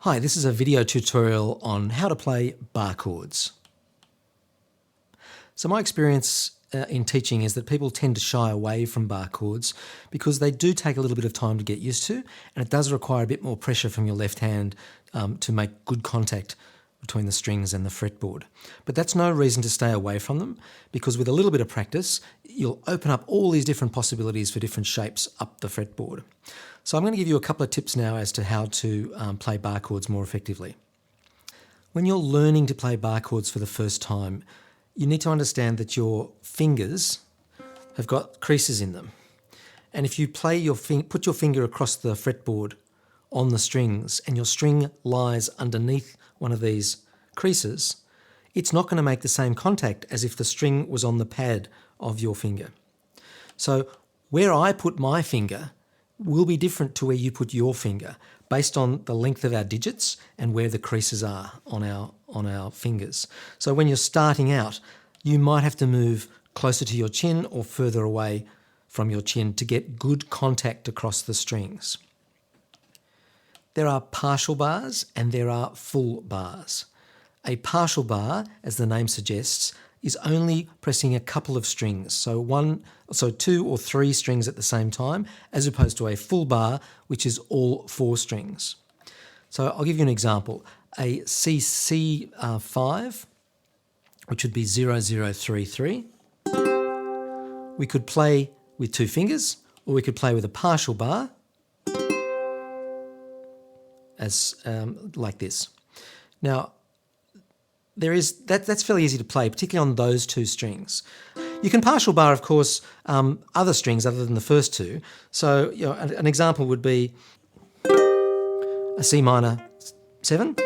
Hi, this is a video tutorial on how to play bar chords. So my experience in teaching is that people tend to shy away from bar chords because they do take a little bit of time to get used to, and it does require a bit more pressure from your left hand to make good contact between the strings and the fretboard. But that's no reason to stay away from them, because with a little bit of practice, you'll open up all these different possibilities for different shapes up the fretboard. So I'm going to give you a couple of tips now as to how to play bar chords more effectively. When you're learning to play bar chords for the first time, you need to understand that your fingers have got creases in them. And if you put your finger across the fretboard on the strings and your string lies underneath one of these creases, it's not going to make the same contact as if the string was on the pad of your finger. So where I put my finger will be different to where you put your finger based on the length of our digits and where the creases are on our fingers. So when you're starting out, you might have to move closer to your chin or further away from your chin to get good contact across the strings. There are partial bars and there are full bars. A partial bar, as the name suggests, is only pressing a couple of strings, so 2 or 3 strings at the same time, as opposed to a full bar, which is all 4 strings. So I'll give you an example. A C5, which would be 0033, we could play with 2 fingers, or we could play with a partial bar, as like this. Now, that's fairly easy to play, particularly on those 2 strings. You can partial bar, of course, other strings other than the first 2. So, an example would be a C minor 7,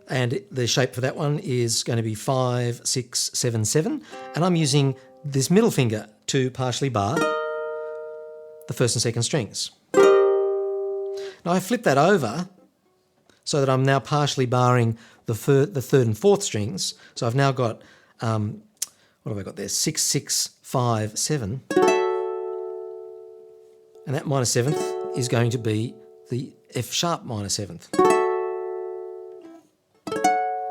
and the shape for that one is going to be 5, 6, 7, 7, and I'm using this middle finger to partially bar the first and second strings. Now I flip that over so that I'm now partially barring the third and fourth strings. So I've now got, what have I got there? 6, 6, 5, 7. And that minor 7th is going to be the F sharp minor 7th.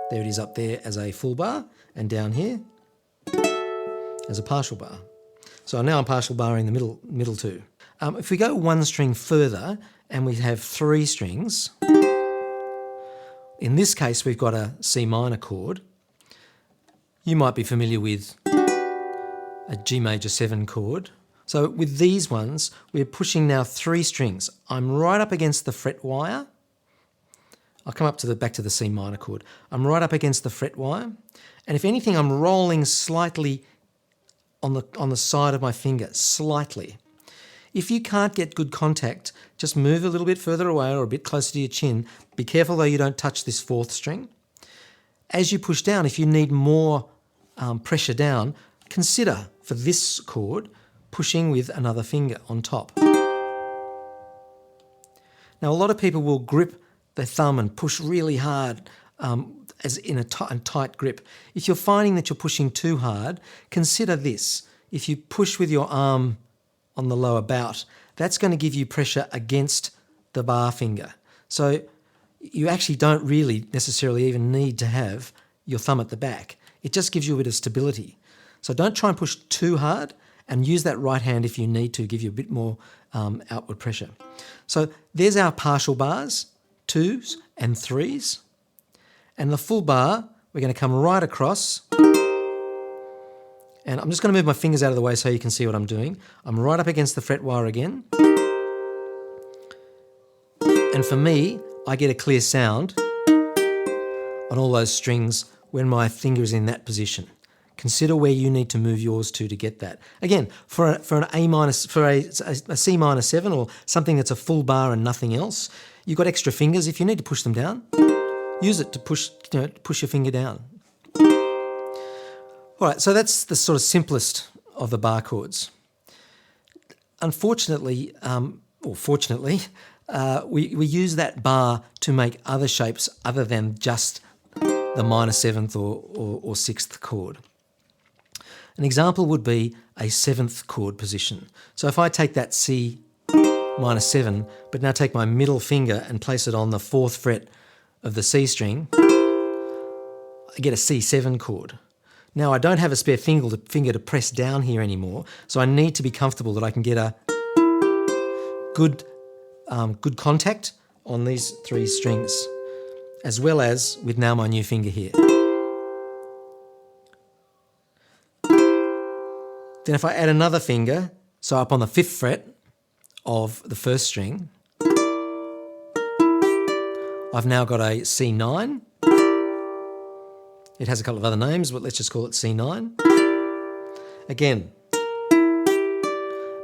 There it is up there as a full bar, and down here as a partial bar. So now I'm partial barring the middle 2. If we go one string further and we have 3 strings, in this case, we've got a C minor chord. You might be familiar with a G major 7 chord. So with these ones, we're pushing now 3 strings. I'm right up against the fret wire. I'll come up back to the C minor chord. I'm right up against the fret wire. And if anything, I'm rolling slightly on the side of my finger, slightly. If you can't get good contact, just move a little bit further away or a bit closer to your chin. Be careful though you don't touch this 4th string. As you push down, if you need more pressure down, consider for this chord pushing with another finger on top. Now a lot of people will grip their thumb and push really hard as in a tight grip. If you're finding that you're pushing too hard, consider this. If you push with your arm on the lower bout, that's going to give you pressure against the bar finger. So you actually don't really necessarily even need to have your thumb at the back. It just gives you a bit of stability. So don't try and push too hard, and use that right hand if you need to, give you a bit more outward pressure. So there's our partial bars, 2s and 3s. And the full bar, we're going to come right across. And I'm just going to move my fingers out of the way so you can see what I'm doing. I'm right up against the fret wire again. And for me, I get a clear sound on all those strings when my finger is in that position. Consider where you need to move yours to get that. Again, for a C minor 7 or something that's a full bar and nothing else, you've got extra fingers. If you need to push them down, use it to push your finger down. All right, so that's the sort of simplest of the bar chords. Unfortunately, or fortunately, we use that bar to make other shapes other than just the minor 7th or 6th chord. An example would be a 7th chord position. So if I take that C -7, but now take my middle finger and place it on the 4th fret of the C string, I get a C7 chord. Now I don't have a spare finger to press down here anymore, so I need to be comfortable that I can get a good contact on these 3 strings, as well as with now my new finger here. Then if I add another finger, so up on the 5th fret of the 1st string, I've now got a C9. It has a couple of other names, but let's just call it C9. Again,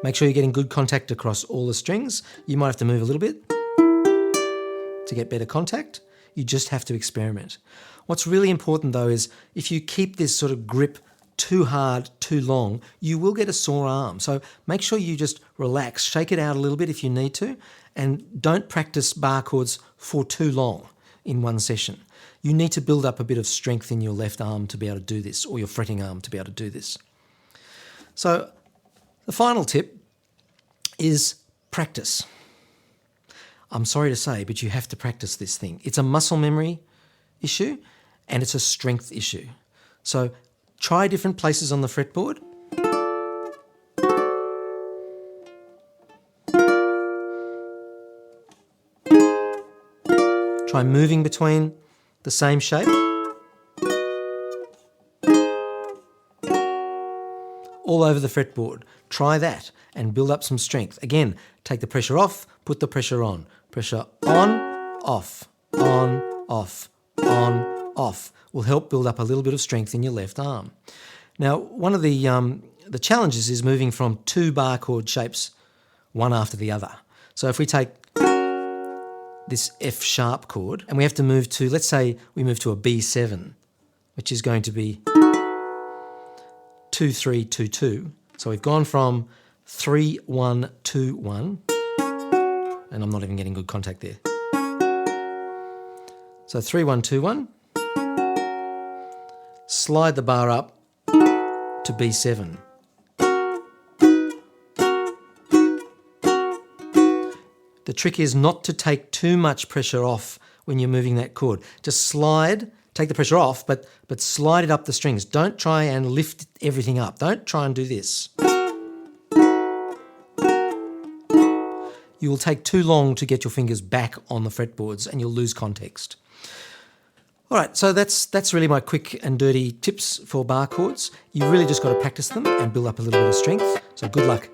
make sure you're getting good contact across all the strings. You might have to move a little bit to get better contact. You just have to experiment. What's really important though is if you keep this sort of grip too hard, too long, you will get a sore arm. So make sure you just relax, shake it out a little bit if you need to, and don't practice bar chords for too long in one session. You need to build up a bit of strength in your left arm to be able to do this, or your fretting arm to be able to do this. So the final tip is practice. I'm sorry to say, but you have to practice this thing. It's a muscle memory issue and it's a strength issue. So try different places on the fretboard. Try moving between the same shape. All over the fretboard. Try that and build up some strength. Again, take the pressure off, put the pressure on. Pressure on, off, on, off, on, off will help build up a little bit of strength in your left arm. Now, one of the challenges is moving from 2 bar chord shapes, one after the other. So if we take this F sharp chord and we have to move to, let's say we move to a B7, which is going to be 2, 3, 2, 2. So we've gone from 3, 1, 2, 1, and I'm not even getting good contact there. So 3, 1, 2, 1. Slide the bar up to B7. The trick is not to take too much pressure off when you're moving that chord. Just slide, take the pressure off, but slide it up the strings. Don't try and lift everything up. Don't try and do this. You will take too long to get your fingers back on the fretboards and you'll lose context. All right, so that's really my quick and dirty tips for bar chords. You really just got to practice them and build up a little bit of strength. So good luck.